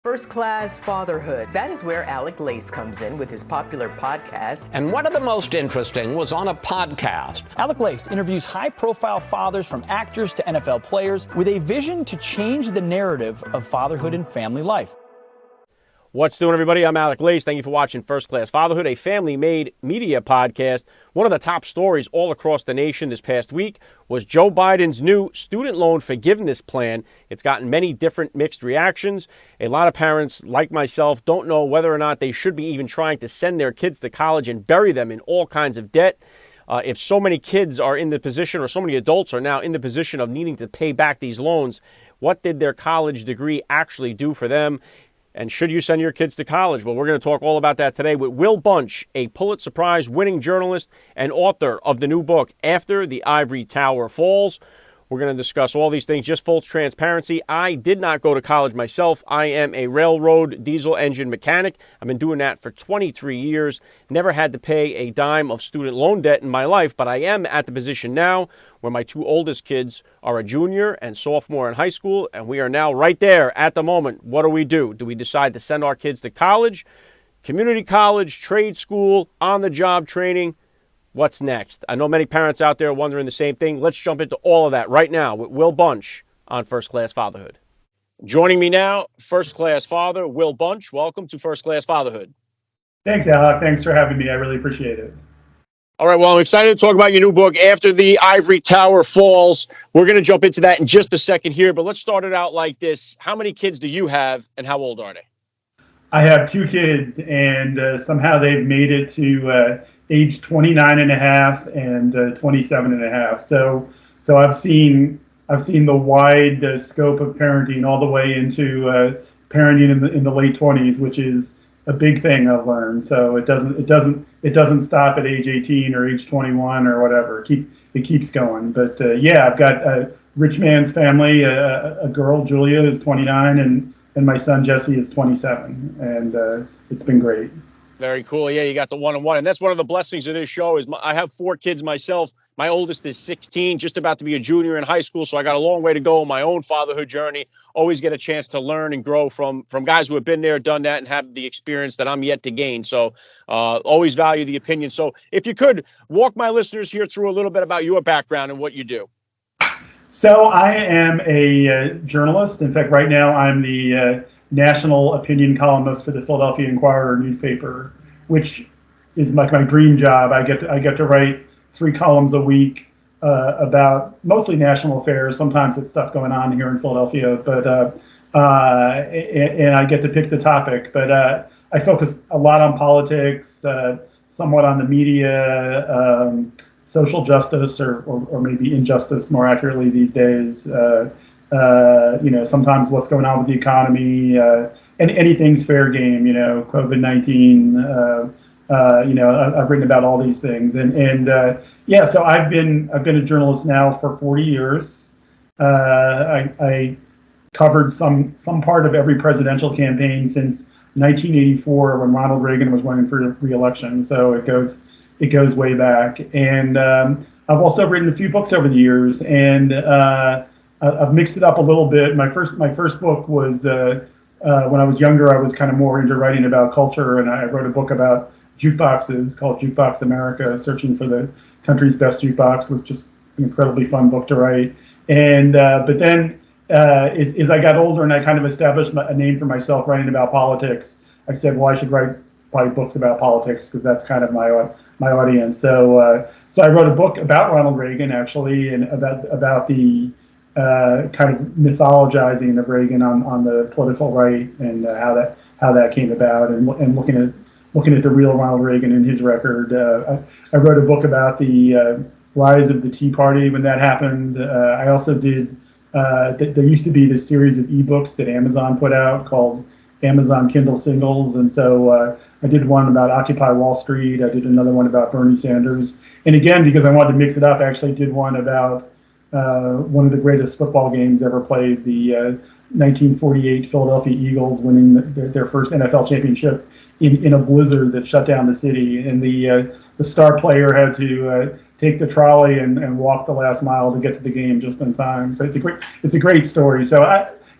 First Class Fatherhood. That is where Alec Lace comes in with his popular podcast. And one of the most interesting was on a podcast. Alec Lace interviews high-profile fathers from actors to NFL players with a vision to change the narrative of fatherhood and family life. What's doing, everybody? I'm Alec Lace. Thank you for watching First Class Fatherhood, a family-made media podcast. One of the top stories all across the nation this past week was Joe Biden's new student loan forgiveness plan. It's gotten many different mixed reactions. A lot of parents, like myself, don't know whether or not they should be even trying to send their kids to college and bury them in all kinds of debt. If so many kids are in the position, or so many adults are now in the position of needing to pay back these loans, what did their college degree actually do for them? And should you send your kids to college? Well, we're going to talk all about that today with Will Bunch, a Pulitzer Prize winning journalist and author of the new book, After the Ivory Tower Falls. We're going to discuss all these things. Just full transparency, I did not go to college myself. I am a railroad diesel engine mechanic. I've been doing that for 23 years. Never had to pay a dime of student loan debt in my life, but I am at the position now where my two oldest kids are a junior and sophomore in high school, and we are now right there at the moment. What do? Do we decide to send our kids to college, community college, trade school, on-the-job training? What's next? I know many parents out there wondering the same thing. Let's jump into all of that right now with Will Bunch on First Class Fatherhood. Joining me now, First Class Father Will Bunch. Welcome to First Class Fatherhood. Thanks, Alec. Thanks for having me. I really appreciate it. All right, well, I'm excited to talk about your new book, After the Ivory Tower Falls. We're going to jump into that in just a second here, but let's start it out like this. How many kids do you have, and how old are they? I have two kids, and somehow they've made it to age 29 and a half and 27 and a half. So I've seen the wide scope of parenting all the way into parenting in the late 20s, which is a big thing I've learned. So it doesn't stop at age 18 or age 21 or whatever. It keeps going. But yeah, I've got a rich man's family. A girl, Julia, is 29, and my son Jesse is 27, and it's been great. Very cool. Yeah, you got the one-on-one. And that's one of the blessings of this show is I have 4 kids myself. My oldest is 16, just about to be a junior in high school. So I got a long way to go on my own fatherhood journey. Always get a chance to learn and grow from guys who have been there, done that, and have the experience that I'm yet to gain. So always value the opinion. So if you could walk my listeners here through a little bit about your background and what you do. So I am a journalist. In fact, right now I'm the national opinion columnist for the Philadelphia Inquirer newspaper, which is like my dream job. I get to write 3 columns a week about mostly national affairs. Sometimes it's stuff going on here in Philadelphia, but and I get to pick the topic. But I focus a lot on politics, somewhat on the media, social justice, or maybe injustice more accurately these days. Sometimes what's going on with the economy, and anything's fair game. COVID-19. I've written about all these things, and so I've been a journalist now for 40 years. I covered some part of every presidential campaign since 1984 when Ronald Reagan was running for re-election. So it goes way back, and I've also written a few books over the years, and I've mixed it up a little bit. My first book was when I was younger. I was kind of more into writing about culture, and I wrote a book about jukeboxes called Jukebox America, searching for the country's best jukebox. Was just an incredibly fun book to write. And but then as I got older and I kind of established a name for myself writing about politics, I said, well, I should write probably books about politics because that's kind of my audience. So I wrote a book about Ronald Reagan, actually, and about the kind of mythologizing of Reagan on the political right, and how that came about, and looking at the real Ronald Reagan and his record. I wrote a book about the rise of the Tea Party when that happened. I also did. There used to be this series of ebooks that Amazon put out called Amazon Kindle Singles, and so I did one about Occupy Wall Street. I did another one about Bernie Sanders, and again, because I wanted to mix it up, I actually did one about one of the greatest football games ever played, the 1948 Philadelphia Eagles winning their first NFL championship in a blizzard that shut down the city, and the star player had to take the trolley and walk the last mile to get to the game just in time. So it's a great story. So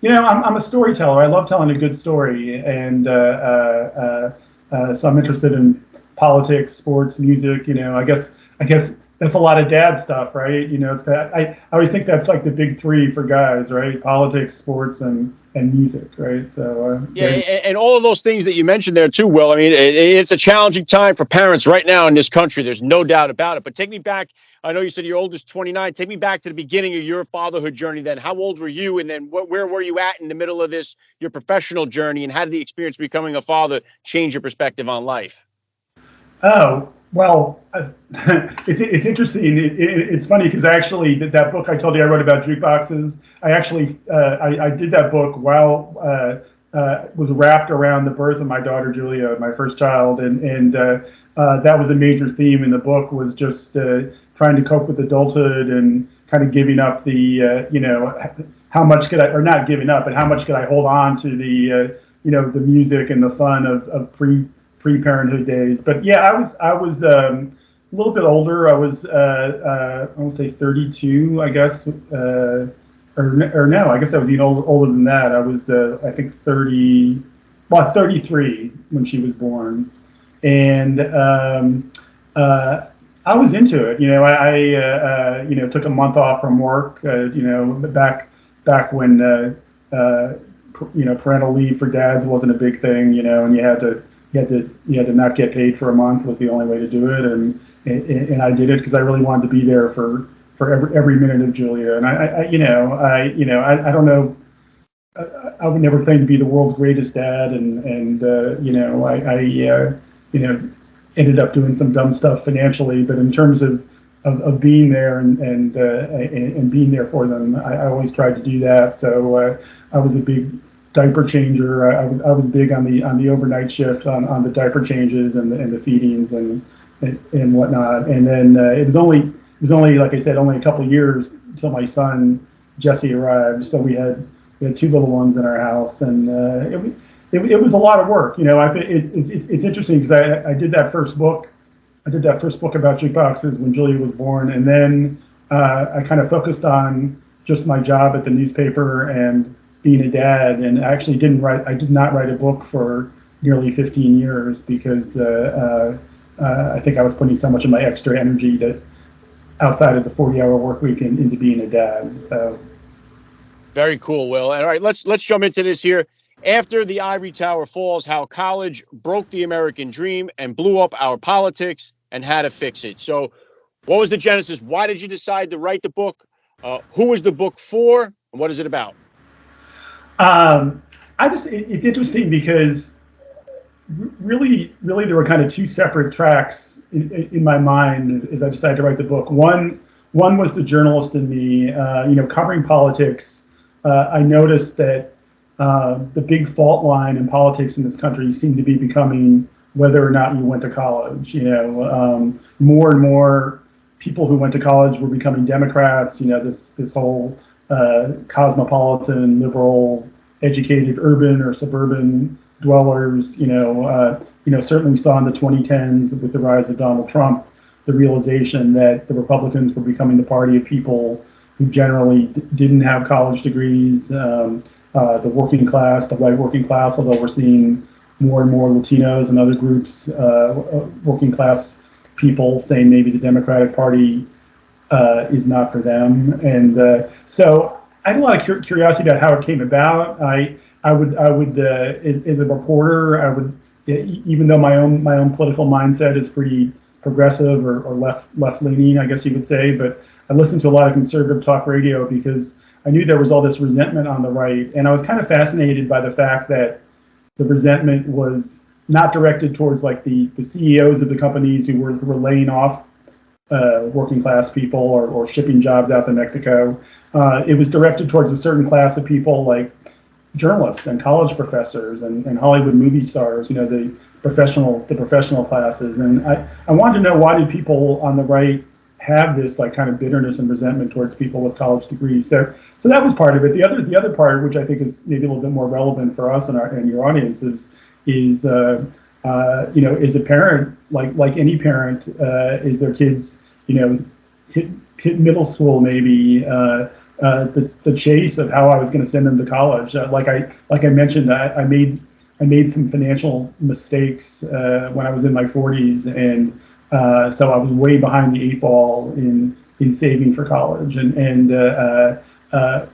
I'm a storyteller. I love telling a good story, and so I'm interested in politics, sports, music. I guess that's a lot of dad stuff, right? I always think that's like the big three for guys, right? Politics, sports, and music, right? So Yeah, and all of those things that you mentioned there too, Will. I mean, it's a challenging time for parents right now in this country. There's no doubt about it. But take me back. I know you said your oldest 29. Take me back to the beginning of your fatherhood journey. Then, how old were you? And then, where were you at in the middle of this, your professional journey? And how did the experience of becoming a father change your perspective on life? Oh, well, it's interesting. It's funny because actually that book I told you I wrote about jukeboxes, I did that book while was wrapped around the birth of my daughter Julia, my first child, and that was a major theme in the book, was just trying to cope with adulthood and kind of giving up the how much could I, or not giving up, but how much could I hold on to the the music and the fun of pre-parenthood days. But yeah, I was a little bit older. I was I want to say 32, I guess, or no, I guess I was even older than that. I was I think 33 when she was born, and I was into it. I took a month off from work. Back when parental leave for dads wasn't a big thing. And you had to not get paid for a month was the only way to do it, and I did it because I really wanted to be there for every minute of Julia. And I don't know. I would never claim to be the world's greatest dad, and ended up doing some dumb stuff financially. But in terms of being there and being there for them, I always tried to do that. So I was a big diaper changer. I was big on the overnight shift on the diaper changes and the feedings and whatnot. And then it was only like I said, only a couple of years until my son Jesse arrived. So we had two little ones in our house, and it was a lot of work. It's interesting because I did that first book. I did that first book about jukeboxes when Julia was born, and then I kind of focused on just my job at the newspaper and being a dad, and I actually I did not write a book for nearly 15 years because I think I was putting so much of my extra energy that outside of the 40-hour work week into being a dad. So very cool, Will. All right, let's jump into this here. After the Ivory Tower Falls, how college broke the American dream and blew up our politics, and how to fix it. So what was the genesis? Why did you decide to write the book? Who was the book for? And what is it about? It's interesting because really there were kind of two separate tracks in my mind as I decided to write the book. One was the journalist in me, covering politics. I noticed that the big fault line in politics in this country seemed to be becoming whether or not you went to college. More and more people who went to college were becoming Democrats. This whole cosmopolitan, liberal, educated, urban or suburban dwellers. Certainly we saw in the 2010s with the rise of Donald Trump the realization that the Republicans were becoming the party of people who generally didn't have college degrees. The working class, the white working class, although we're seeing more and more Latinos and other groups, working class people saying maybe the Democratic Party is not for them. And so I had a lot of curiosity about how it came about. I would as a reporter, even though my own political mindset is pretty progressive or left leaning, I guess you would say, but I listened to a lot of conservative talk radio because I knew there was all this resentment on the right, and I was kind of fascinated by the fact that the resentment was not directed towards like the CEOs of the companies who were laying off working class people or shipping jobs out to Mexico. It was directed towards a certain class of people like journalists and college professors and Hollywood movie stars, the professional classes. And I wanted to know, why did people on the right have this like kind of bitterness and resentment towards people with college degrees? So that was part of it. The other part, which I think is maybe a little bit more relevant for us and your audience, is as a parent, like any parent, is their kids hit middle school maybe, the chase of how I was going to send them to college. Like I mentioned, I made some financial mistakes when I was in my 40s, and so I was way behind the 8 ball in saving for college. And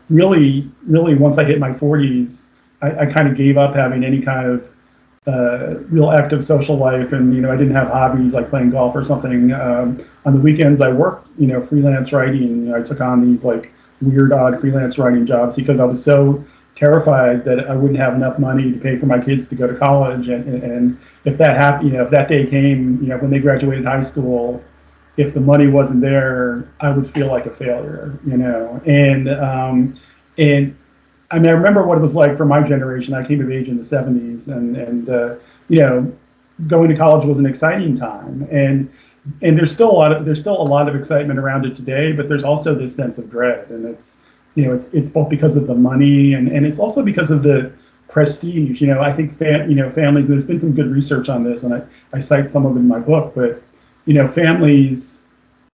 really once I hit my 40s, I kind of gave up having any kind of real active social life, and I didn't have hobbies like playing golf or something. On the weekends, I worked, freelance writing. I took on these like weird, odd freelance writing jobs because I was so terrified that I wouldn't have enough money to pay for my kids to go to college. And if that happened, if that day came, when they graduated high school, if the money wasn't there, I would feel like a failure, And I mean, I remember what it was like for my generation. I came of age in the 70s, and going to college was an exciting time, and there's still a lot of excitement around it today. But there's also this sense of dread, and it's both because of the money and it's also because of the prestige. I think families. There's been some good research on this, and I cite some of it in my book. But families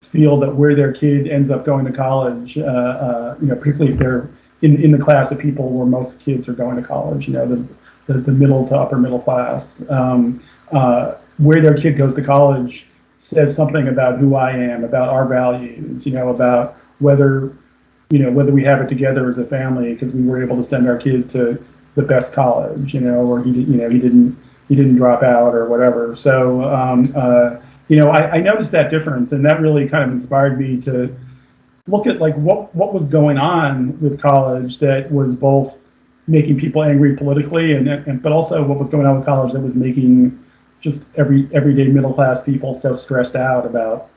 feel that where their kid ends up going to college, particularly if they're in the class of people where most kids are going to college, the middle to upper middle class, where their kid goes to college says something about who I am, about our values, about whether we have it together as a family because we were able to send our kid to the best college, or he didn't drop out or whatever. So, I noticed that difference, and that really kind of inspired me to look at like what was going on with college that was both making people angry politically and but also what was going on with college that was making just everyday middle class people so stressed out about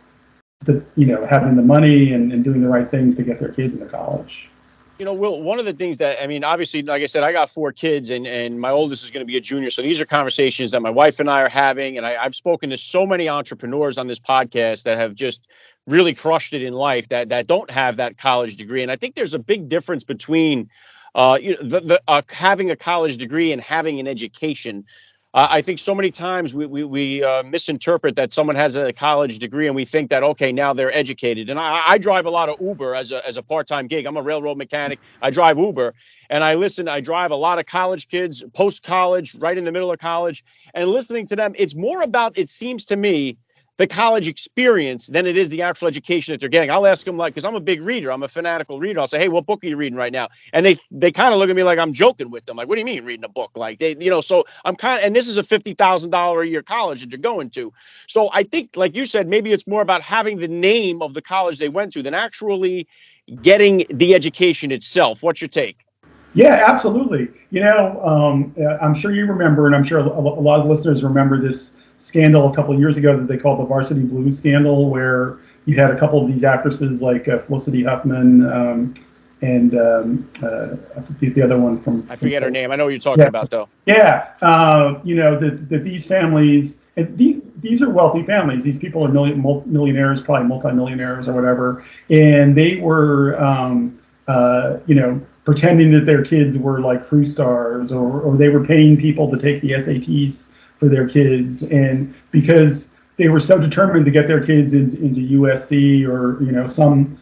having the money and doing the right things to get their kids into college. Will, one of the things that, I mean, obviously, like I said, I got 4 kids and my oldest is going to be a junior. So these are conversations that my wife and I are having. And I've spoken to so many entrepreneurs on this podcast that have just really crushed it in life that don't have that college degree. And I think there's a big difference between having a college degree and having an education. I think so many times we misinterpret that someone has a college degree and we think that, okay, now they're educated. And I drive a lot of Uber as a part-time gig. I'm a railroad mechanic. I drive Uber and I drive a lot of college kids, post-college, right in the middle of college. And listening to them, it's more about, it seems to me, the college experience than it is the actual education that they're getting. I'll ask them, like, because I'm a big reader, I'm a fanatical reader. I'll say, hey, what book are you reading right now? And they kind of look at me like I'm joking with them. Like, what do you mean reading a book? Like so I'm and this is a $50,000 a year college that you're going to. So I think, like you said, maybe it's more about having the name of the college they went to than actually getting the education itself. What's your take? Yeah, absolutely. I'm sure you remember, and I'm sure a lot of listeners remember this scandal a couple of years ago that they called the Varsity Blues scandal, where you had a couple of these actresses like Felicity Huffman and I forget the other one from. I forget her name. I know what you're talking about, though. Yeah, that these families, and these are wealthy families. These people are millionaires, probably multimillionaires or whatever, and they were, pretending that their kids were like crew stars, or they were paying people to take the SATs for their kids, and because they were so determined to get their kids into USC or some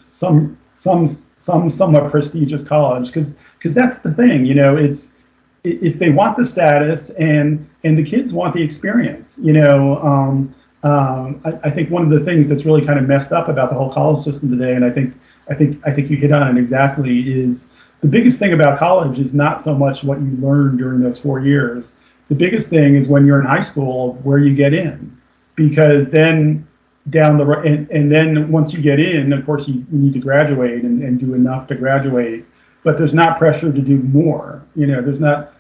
somewhat prestigious college, because that's the thing, it's they want the status and the kids want the experience. I think one of the things that's really kind of messed up about the whole college system today, and I think you hit on it exactly, is the biggest thing about college is not so much what you learn during those 4 years. The biggest thing is when you're in high school, where you get in, because then down the road, and then once you get in, of course, you need to graduate and do enough to graduate. But there's not pressure to do more. There's not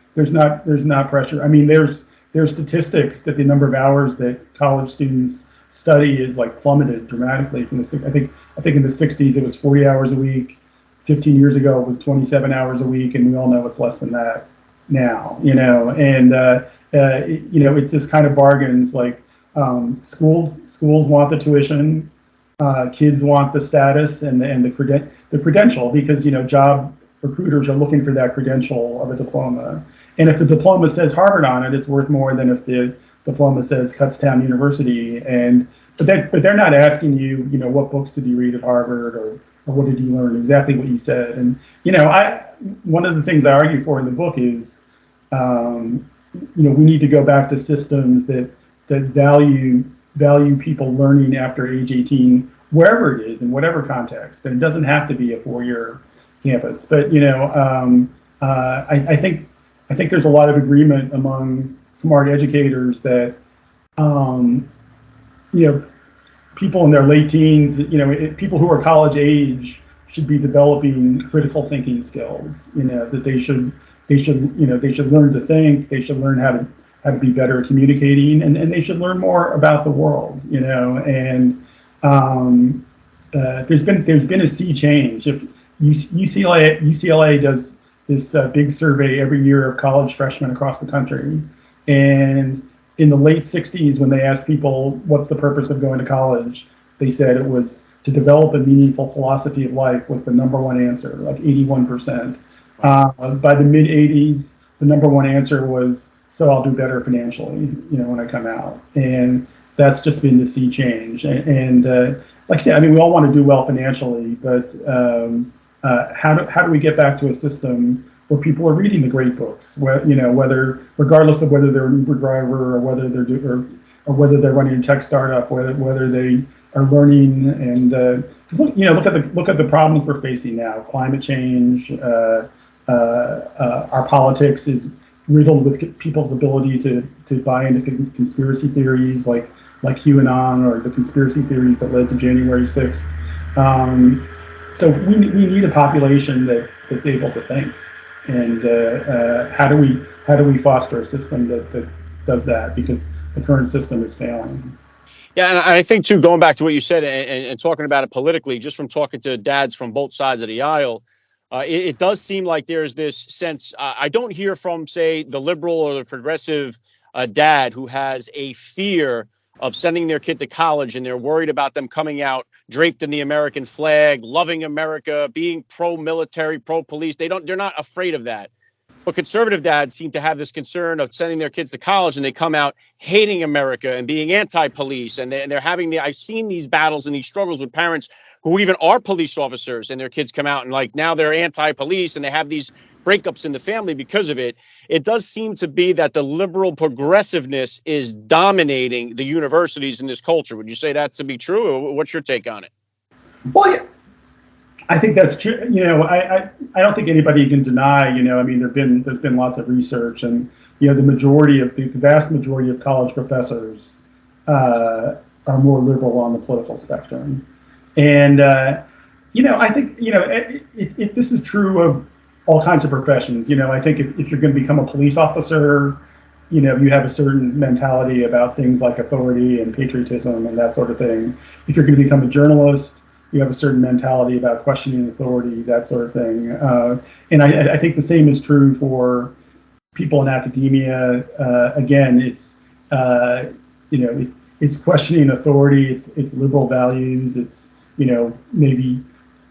pressure. I mean, there's statistics that the number of hours that college students study is like plummeted dramatically from I think in the 60s it was 40 hours a week. 15 years ago it was 27 hours a week, and we all know it's less than that now, and it's just kind of bargains. Like schools want the tuition, kids want the status and the credential, because job recruiters are looking for that credential of a diploma. And if the diploma says Harvard on it, it's worth more than if the diploma says Kutztown University. And but they're not asking you, what books did you read at Harvard, or what did you learn? Exactly what you said. And one of the things I argue for in the book is, we need to go back to systems that value people learning after age 18, wherever it is, in whatever context. And it doesn't have to be a 4-year campus. But I think there's a lot of agreement among smart educators that people in their late teens, people who are college age should be developing critical thinking skills. That they should learn to think. They should learn how to be better at communicating, and they should learn more about the world. And there's been a sea change. If UCLA does this big survey every year of college freshmen across the country, and in the late 60s, when they asked people what's the purpose of going to college, they said it was to develop a meaningful philosophy of life was the number one answer, like 81%. By the mid 80s, the number one answer was, so I'll do better financially, when I come out. And that's just been the sea change. And like I said, we all want to do well financially, but how do we get back to a system where people are reading the great books, regardless of whether they're an Uber driver or whether they're running a tech startup, whether they are learning. And look at the problems we're facing now: climate change. Our politics is riddled with people's ability to buy into conspiracy theories like QAnon, or the conspiracy theories that led to January 6th. So we need a population that's able to think. And how do we foster a system that does that? Because the current system is failing. Yeah, and I think too, going back to what you said and talking about it politically, just from talking to dads from both sides of the aisle, it does seem like there's this sense. I don't hear from, say, the liberal or the progressive dad who has a fear of sending their kid to college, and they're worried about them coming out draped in the American flag, loving America, being pro-military, pro-police. They're not afraid of that. But conservative dads seem to have this concern of sending their kids to college, and they come out hating America and being anti-police. And they're having I've seen these battles and these struggles with parents who even are police officers, and their kids come out and now they're anti-police, and they have these breakups in the family because of it. It does seem to be that the liberal progressiveness is dominating the universities in this culture. Would you say that to be true, or what's your take on it? Well, yeah, I think that's true. I don't think anybody can deny. There's been lots of research, and the vast majority of college professors are more liberal on the political spectrum. And I think this is true of all kinds of professions. I think if you're going to become a police officer, you have a certain mentality about things like authority and patriotism and that sort of thing. If you're going to become a journalist, you have a certain mentality about questioning authority, that sort of thing. And I think the same is true for people in academia. Again, it's it's questioning authority. It's liberal values. It's maybe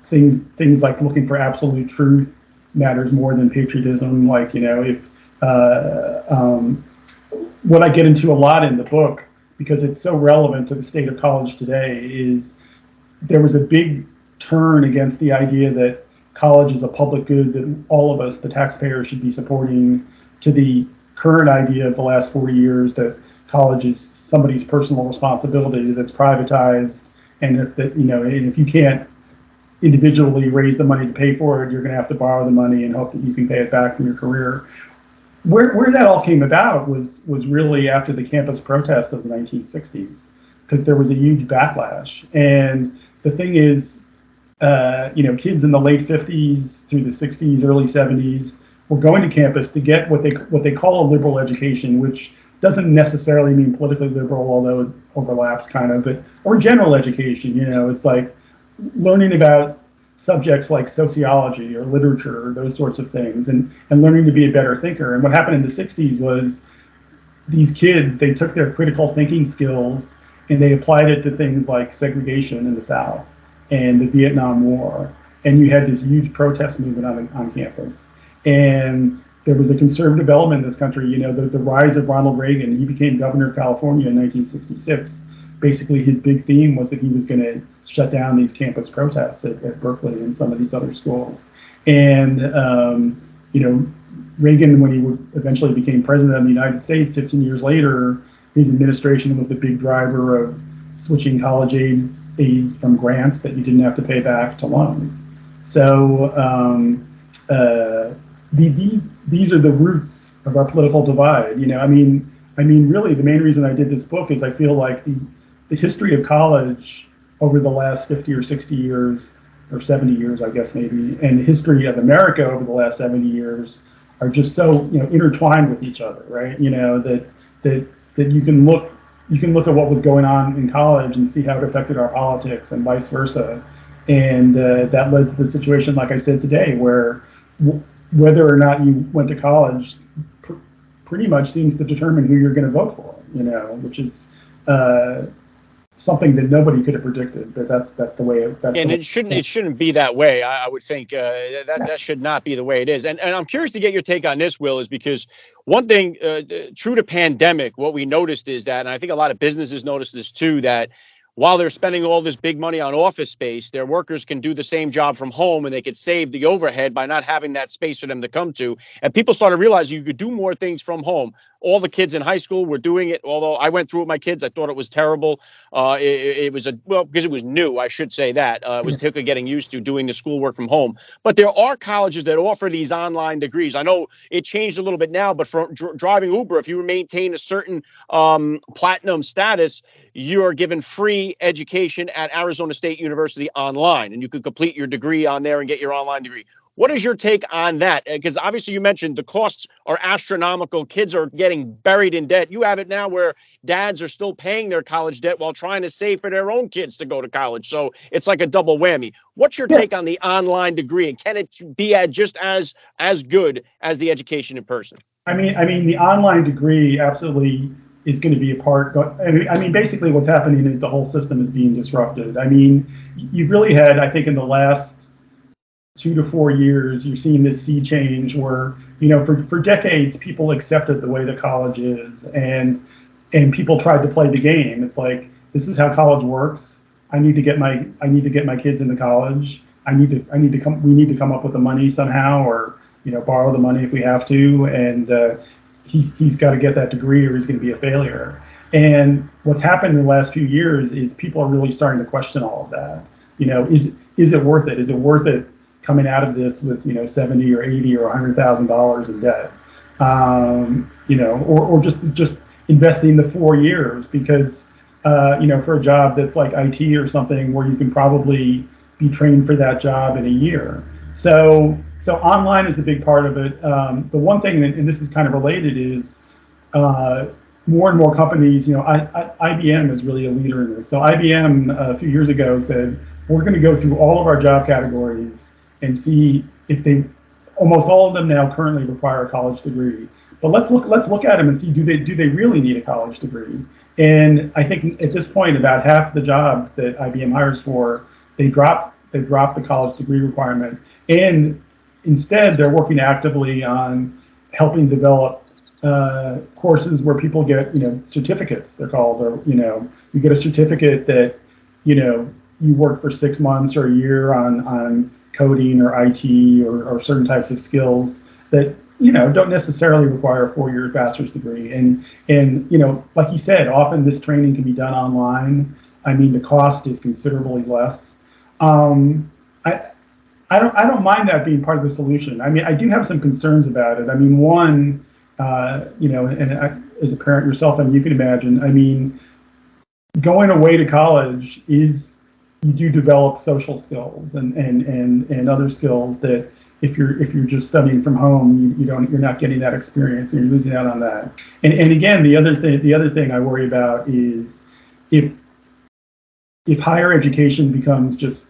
things like looking for absolute truth matters more than patriotism. If what I get into a lot in the book, because it's so relevant to the state of college today, is there was a big turn against the idea that college is a public good that all of us, the taxpayers, should be supporting, to the current idea of the last 40 years that college is somebody's personal responsibility that's privatized, and if you can't individually raise the money to pay for it, you're going to have to borrow the money and hope that you can pay it back from your career. Where that all came about was really after the campus protests of the 1960s, because there was a huge backlash. And the thing is, kids in the late 50s through the 60s, early 70s were going to campus to get what they call a liberal education, which doesn't necessarily mean politically liberal, although it overlaps kind of, or general education. It's like learning about subjects like sociology or literature or those sorts of things, and learning to be a better thinker. And what happened in the 60s was these kids, they took their critical thinking skills and they applied it to things like segregation in the South and the Vietnam War. And you had this huge protest movement on campus. And there was a conservative element in this country. The rise of Ronald Reagan. He became governor of California in 1966. basically his big theme was that he was going to shut down these campus protests at Berkeley and some of these other schools. And, Reagan, when he eventually became president of the United States 15 years later, his administration was the big driver of switching college aids from grants that you didn't have to pay back to loans. So these are the roots of our political divide. Really, the main reason I did this book is I feel like the history of college over the last 50 or 60 years, or 70 years, I guess maybe, and the history of America over the last 70 years are just so intertwined with each other, right? That you can look at what was going on in college and see how it affected our politics and vice versa, and that led to the situation, like I said today, where whether or not you went to college pretty much seems to determine who you're going to vote for, which is something that nobody could have predicted. But that's the way it shouldn't be that way. I would think that should not be the way it is. And I'm curious to get your take on this, Will, is because one thing true to pandemic, what we noticed is that, and I think a lot of businesses noticed this too, that while they're spending all this big money on office space, their workers can do the same job from home, and they could save the overhead by not having that space for them to come to. And people started realizing you could do more things from home. All the kids in high school were doing it. Although I went through it with my kids, I thought it was terrible. It was because it was new. I should say that it was typically getting used to doing the schoolwork from home. But there are colleges that offer these online degrees. I know it changed a little bit now, but for driving Uber, if you maintain a certain platinum status, you are given free education at Arizona State University online, and you can complete your degree on there and get your online degree. What is your take on that? Because obviously you mentioned the costs are astronomical. Kids are getting buried in debt. You have it now where dads are still paying their college debt while trying to save for their own kids to go to college. So it's like a double whammy. What's your take on the online degree, and can it be just as good as the education in person? I mean, the online degree absolutely is going to be a part. Basically what's happening is the whole system is being disrupted. I mean, you've really had, I think in the last 2 to 4 years, you're seeing this sea change where, for decades, people accepted the way that college is, and people tried to play the game. It's like, this is how college works. I need to get my kids into college. We need to come up with the money somehow, or, borrow the money if we have to. And he's got to get that degree or he's going to be a failure. And what's happened in the last few years is people are really starting to question all of that. Is it worth it? Is it worth it coming out of this with, $70 or $80 or $100,000 in debt? Or just investing the 4 years because, for a job that's like IT or something where you can probably be trained for that job in a year. So online is a big part of it. The one thing, and this is kind of related, is more and more companies, IBM is really a leader in this. So IBM a few years ago said, we're going to go through all of our job categories and see if almost all of them now currently require a college degree. But let's look at them and see, do they really need a college degree? And I think at this point, about half the jobs that IBM hires for, they drop the college degree requirement, and instead they're working actively on helping develop courses where people get certificates. They're called, or you get a certificate that you work for 6 months or a year on coding or IT or certain types of skills that don't necessarily require a 4-year bachelor's degree. And like you said, often this training can be done online. I mean, the cost is considerably less. I don't mind that being part of the solution. I mean, I do have some concerns about it. I mean, one, as a parent yourself, and you can imagine, I mean, going away to college is, you do develop social skills and other skills that if you're just studying from home, you're not getting that experience, and you're losing out on that. And again, the other thing I worry about is if higher education becomes just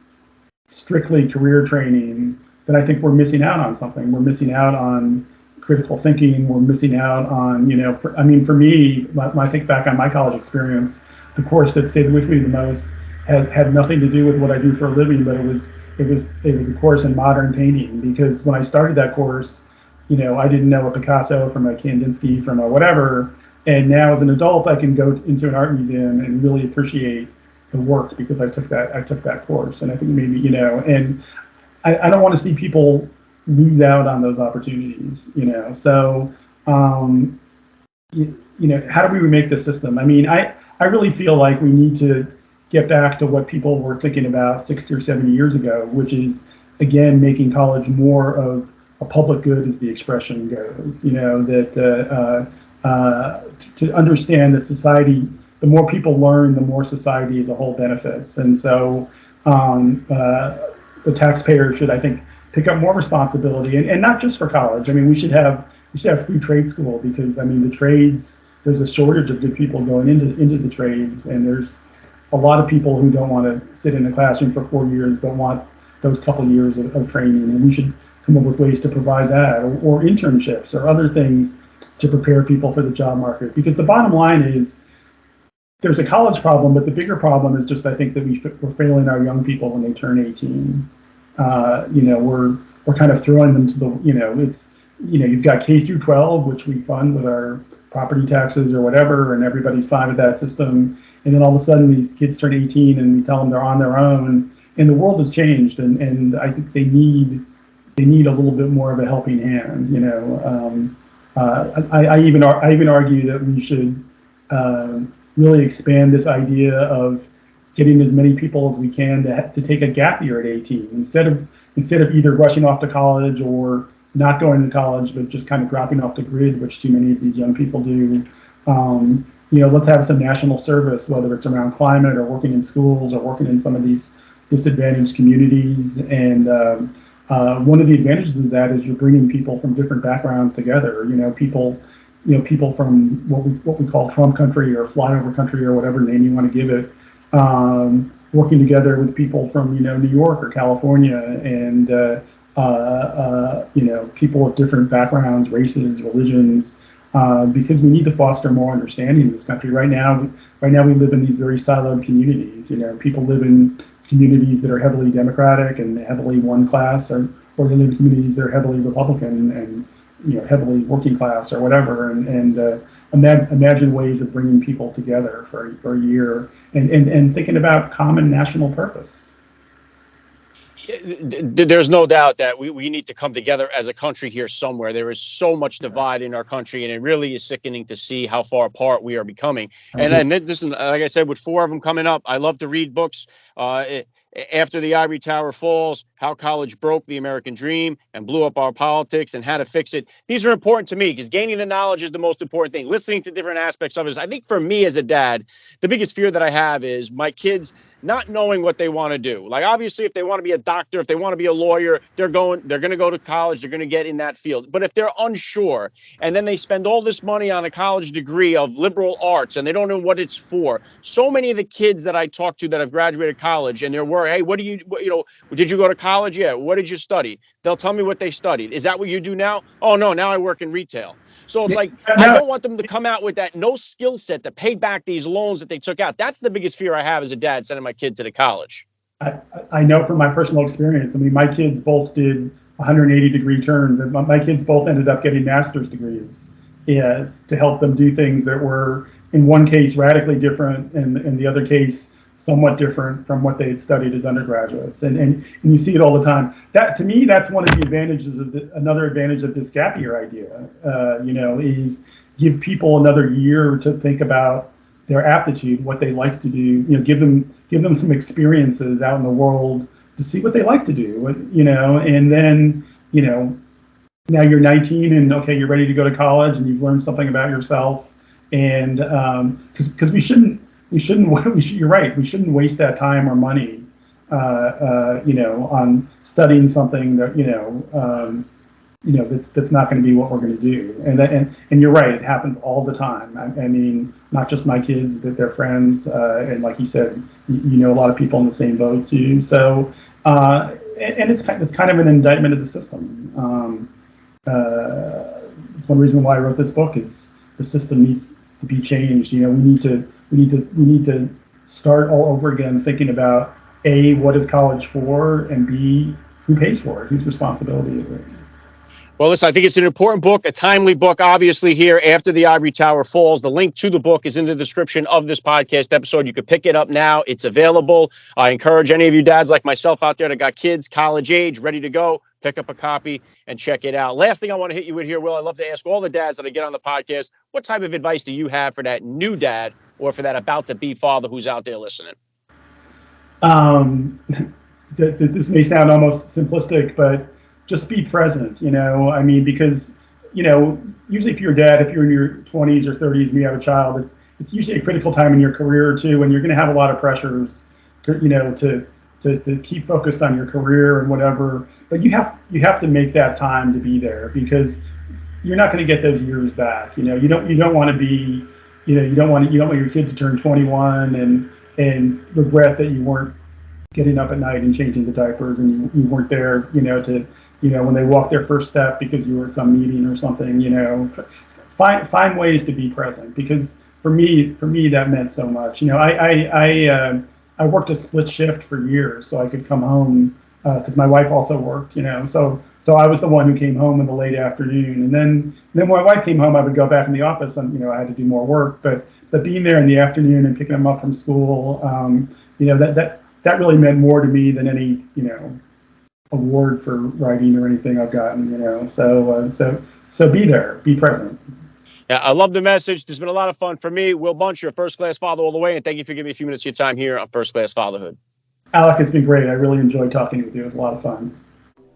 strictly career training, then I think we're missing out on something. We're missing out on critical thinking. We're missing out on, for me, when I think back on my college experience, the course that stayed with me the most had nothing to do with what I do for a living, but it was a course in modern painting, because when I started that course, I didn't know a Picasso from a Kandinsky from a whatever, And now as an adult, I can go into an art museum and really appreciate the work because I took that course. And I think maybe, and I don't want to see people lose out on those opportunities, So, how do we remake the system? I mean, I really feel like we need to get back to what people were thinking about 60 or 70 years ago, which is, again, making college more of a public good, as the expression goes. To understand that society, the more people learn, the more society as a whole benefits. And so the taxpayer should, I think, pick up more responsibility, and not just for college. I mean, we should have free trade school because, I mean, the trades, there's a shortage of good people going into the trades, and there's a lot of people who don't want to sit in the classroom for 4 years but want those couple years of training, and we should come up with ways to provide that, or internships or other things to prepare people for the job market. Because the bottom line is there's a college problem, but the bigger problem is just, I think, that we're failing our young people when they turn 18. We're kind of throwing them to the, it's, you've got K through 12, which we fund with our property taxes or whatever, and everybody's fine with that system. And then all of a sudden these kids turn 18 and we tell them they're on their own, and the world has changed, and I think they need a little bit more of a helping hand. I even argue that we should really expand this idea of getting as many people as we can to take a gap year at 18 instead of either rushing off to college or not going to college, but just kind of dropping off the grid, which too many of these young people do. Let's have some national service, whether it's around climate or working in schools or working in some of these disadvantaged communities. And one of the advantages of that is you're bringing people from different backgrounds together. People from what we call Trump country or flyover country or whatever name you want to give it, working together with people from New York or California, and people of different backgrounds, races, religions, because we need to foster more understanding in this country. Right now we live in these very siloed communities. People live in communities that are heavily Democratic and heavily one class, or they live in communities that are heavily Republican and heavily working class or whatever. And imagine ways of bringing people together for a year and thinking about common national purpose. There's no doubt that we need to come together as a country here somewhere. There is so much divide in our country, and it really is sickening to see how far apart we are becoming. And this is, like I said, with 4 of them coming up, I love to read books. After the Ivory Tower Falls, How College Broke the American Dream and Blew Up Our Politics and How to Fix It. These are important to me because gaining the knowledge is the most important thing. Listening to different aspects of it. I think for me as a dad, the biggest fear that I have is my kids not knowing what they want to do. Like, obviously, if they want to be a doctor, if they want to be a lawyer, they're going to go to college, they're going to get in that field. But if they're unsure and then they spend all this money on a college degree of liberal arts and they don't know what it's for. So many of the kids that I talk to that have graduated college and they're worried, hey, did you go to college? Yeah. What did you study? They'll tell me what they studied. Is that what you do now? Oh, no, now I work in retail. So it's like, I don't want them to come out with that no skill set to pay back these loans that they took out. That's the biggest fear I have as a dad, sending my kid to the college. I know from my personal experience. I mean, my kids both did 180-degree turns, and my kids both ended up getting master's degrees to help them do things that were, in one case, radically different, and in the other case, somewhat different from what they had studied as undergraduates. And you see it all the time. That, to me, that's one of the advantages of another advantage of this gap year idea, is give people another year to think about their aptitude, what they like to do, give them some experiences out in the world to see what they like to do, and then, now you're 19 and okay, you're ready to go to college and you've learned something about yourself. And because you're right, we shouldn't waste that time or money, on studying something that, that's not going to be what we're going to do. And you're right, it happens all the time. I mean, not just my kids, but their friends, and like you said, a lot of people in the same boat too. So, and it's kind of an indictment of the system. It's one reason why I wrote this book is the system needs to be changed. We need to start all over again, thinking about A, what is college for, and B, who pays for it, whose responsibility is it? Well, listen, I think it's an important book, a timely book, obviously, here after the Ivory Tower Falls. The link to the book is in the description of this podcast episode. You can pick it up now. It's available. I encourage any of you dads like myself out there that got kids, college age, ready to go, pick up a copy and check it out. Last thing I want to hit you with here, Will, I love to ask all the dads that I get on the podcast, what type of advice do you have for that new dad or for that about-to-be father who's out there listening? This may sound almost simplistic, but just be present, I mean, because, usually if you're a dad, if you're in your 20s or 30s and you have a child, it's usually a critical time in your career too, and you're going to have a lot of pressures, to keep focused on your career and whatever. But you have to make that time to be there, because you're not going to get those years back. You don't want to be, you don't want your kid to turn 21 and regret that you weren't getting up at night and changing the diapers and you weren't there, when they walk their first step because you were at some meeting or something. Find ways to be present, because for me that meant so much. I worked a split shift for years so I could come home, because my wife also worked, so I was the one who came home in the late afternoon, and then when my wife came home, I would go back in the office and I had to do more work, but being there in the afternoon and picking them up from school, that really meant more to me than any award for writing or anything I've gotten. So be there, be present. Yeah, I love the message. There's been a lot of fun for me. Will Bunch, you're a first-class father all the way, and thank you for giving me a few minutes of your time here on First Class Fatherhood. Alec, it's been great. I really enjoyed talking with you. It was a lot of fun.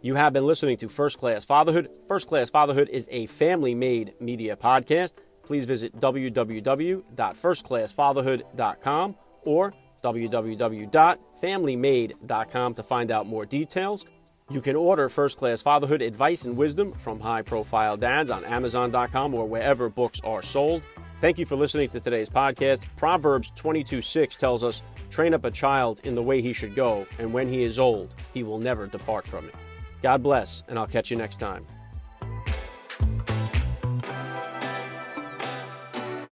You have been listening to First Class Fatherhood. First Class Fatherhood is a family-made media podcast. Please visit www.firstclassfatherhood.com or www.familymade.com to find out more details. You can order First Class Fatherhood advice and wisdom from high-profile dads on Amazon.com or wherever books are sold. Thank you for listening to today's podcast. Proverbs 22:6 tells us, "Train up a child in the way he should go, and when he is old, he will never depart from it." God bless, and I'll catch you next time.